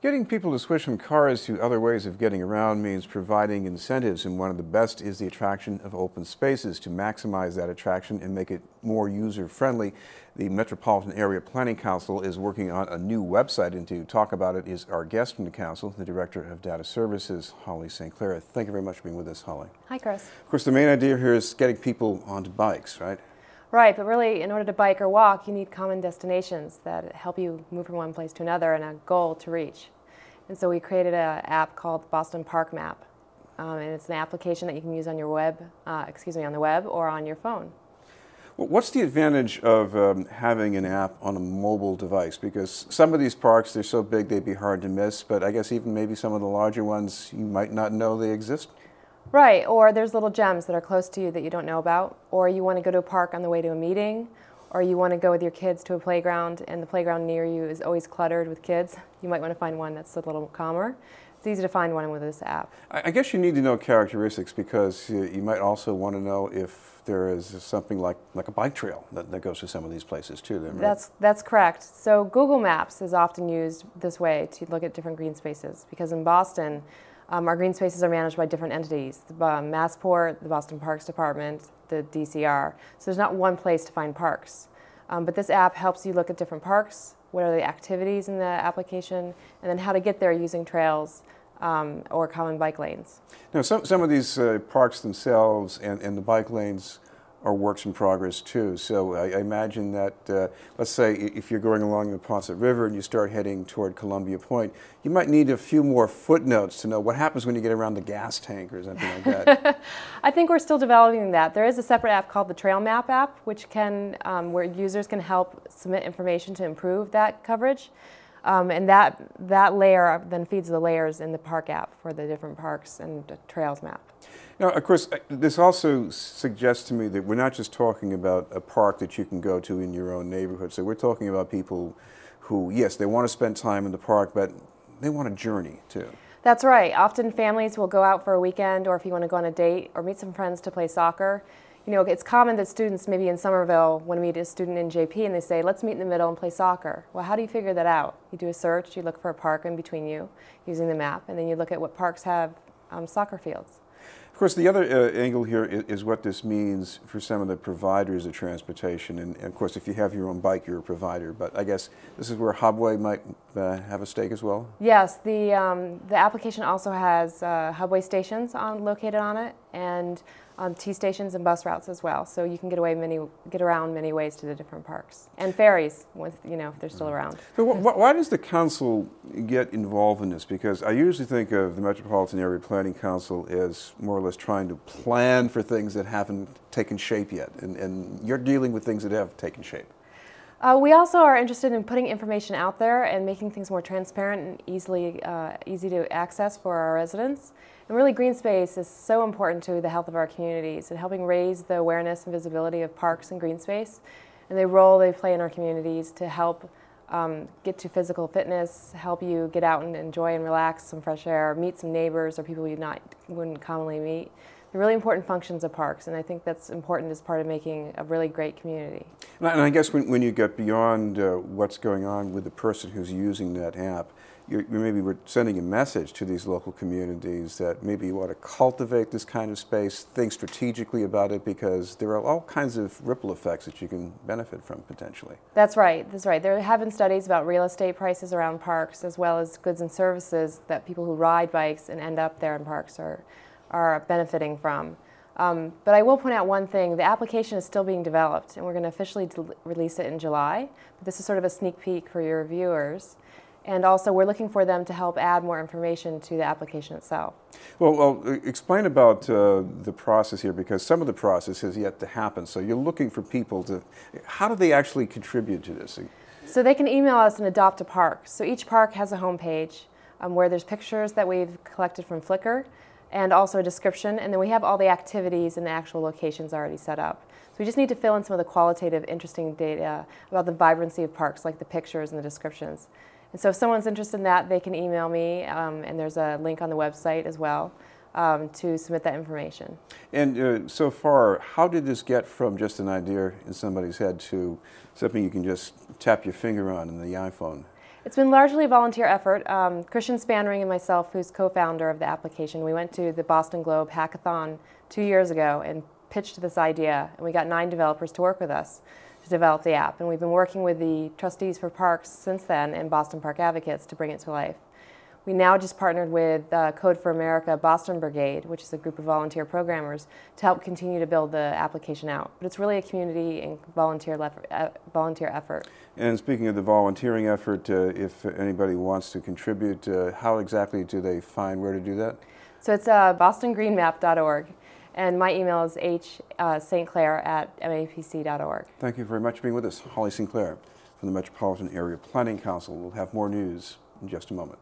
Getting people to switch from cars to other ways of getting around means providing incentives, and one of the best is the attraction of open spaces. To maximize that attraction and make it more user-friendly, the Metropolitan Area Planning Council is working on a new website, and to talk about it is our guest from the council, the Director of Data Services, Holly St. Clair. Thank you very much for being with us, Holly. Hi, Chris. Of course, the main idea here is getting people onto bikes, right? Right, but really, in order to bike or walk, you need common destinations that help you move from one place to another and a goal to reach. And so we created an app called Boston Park Map, and it's an application that you can use on your web, on the web or on your phone. Well, what's the advantage of having an app on a mobile device? Because some of these parks, they're so big they'd be hard to miss, but I guess even maybe some of the larger ones, you might not know they exist. Right, or there's little gems that are close to you that you don't know about, or you want to go to a park on the way to a meeting, or you want to go with your kids to a playground and the playground near you is always cluttered with kids. You might want to find one that's a little calmer. It's easy to find one with this app. I guess you need to know characteristics, because you might also want to know if there is something like a bike trail that goes to some of these places too. Then, right? That's correct. So Google Maps is often used this way to look at different green spaces, because in Boston, our green spaces are managed by different entities, the Massport, the Boston Parks Department, the DCR. So there's not one place to find parks. But this app helps you look at different parks, what are the activities in the application, and then how to get there using trails or common bike lanes. Now, some of these parks themselves and the bike lanes are works in progress too. So I imagine that, let's say if you're going along the Ponce River and you start heading toward Columbia Point, you might need a few more footnotes to know what happens when you get around the gas tank or something like that. I think we're still developing that. There is a separate app called the Trail Map app, which can, where users can help submit information to improve that coverage. And that layer then feeds the layers in the park app for the different parks and the trails map. Now, of course, this also suggests to me that we're not just talking about a park that you can go to in your own neighborhood. So we're talking about people who, yes, they want to spend time in the park, but they want a journey too. That's right. Often families will go out for a weekend, or if you want to go on a date or meet some friends to play soccer. You know, it's common that students maybe in Somerville want to meet a student in JP and they say, let's meet in the middle and play soccer. Well, how do you figure that out? You do a search, you look for a park in between you using the map, and then you look at what parks have soccer fields. Of course, the other angle here is what this means for some of the providers of transportation. And of course, if you have your own bike, you're a provider. But I guess this is where Hubway might have a stake as well? Yes, the application also has Hubway stations located on it, and T stations and bus routes as well. So you can get around many ways to the different parks, and ferries, if they're still around. So why does the council get involved in this? Because I usually think of the Metropolitan Area Planning Council as more or less trying to plan for things that haven't taken shape yet, and you're dealing with things that have taken shape. We also are interested in putting information out there and making things more transparent and easy to access for our residents. And really, green space is so important to the health of our communities and helping raise the awareness and visibility of parks and green space and the role they play in our communities to help get to physical fitness, help you get out and enjoy and relax some fresh air, meet some neighbors or people you wouldn't commonly meet. They're really important functions of parks, and I think that's important as part of making a really great community. And I guess when you get beyond what's going on with the person who's using that app, you maybe we're sending a message to these local communities that maybe you want to cultivate this kind of space, think strategically about it, because there are all kinds of ripple effects that you can benefit from potentially. That's right. That's right. There have been studies about real estate prices around parks, as well as goods and services that people who ride bikes and end up there in parks are benefiting from. But I will point out one thing. The application is still being developed, and we're going to officially release it in July. But this is sort of a sneak peek for your viewers. And also, we're looking for them to help add more information to the application itself. Well, explain about the process here, because some of the process has yet to happen. So you're looking for people to, how do they actually contribute to this? So they can email us and adopt a park. So each park has a homepage where there's pictures that we've collected from Flickr, and also a description, and then we have all the activities and the actual locations already set up. So we just need to fill in some of the qualitative, interesting data about the vibrancy of parks, like the pictures and the descriptions. And so if someone's interested in that, they can email me, and there's a link on the website as well to submit that information. And so far, how did this get from just an idea in somebody's head to something you can just tap your finger on in the iPhone? It's been largely a volunteer effort. Christian Spanring and myself, who's co-founder of the application, we went to the Boston Globe Hackathon 2 years ago and pitched this idea, and we got 9 developers to work with us to develop the app. And we've been working with the trustees for parks since then and Boston Park Advocates to bring it to life. We now just partnered with Code for America Boston Brigade, which is a group of volunteer programmers, to help continue to build the application out. But it's really a community and volunteer effort. And speaking of the volunteering effort, if anybody wants to contribute, how exactly do they find where to do that? So it's bostongreenmap.org, and my email is hstclair@mapc.org. Thank you very much for being with us. Holly Sinclair from the Metropolitan Area Planning Council. We'll have more news in just a moment.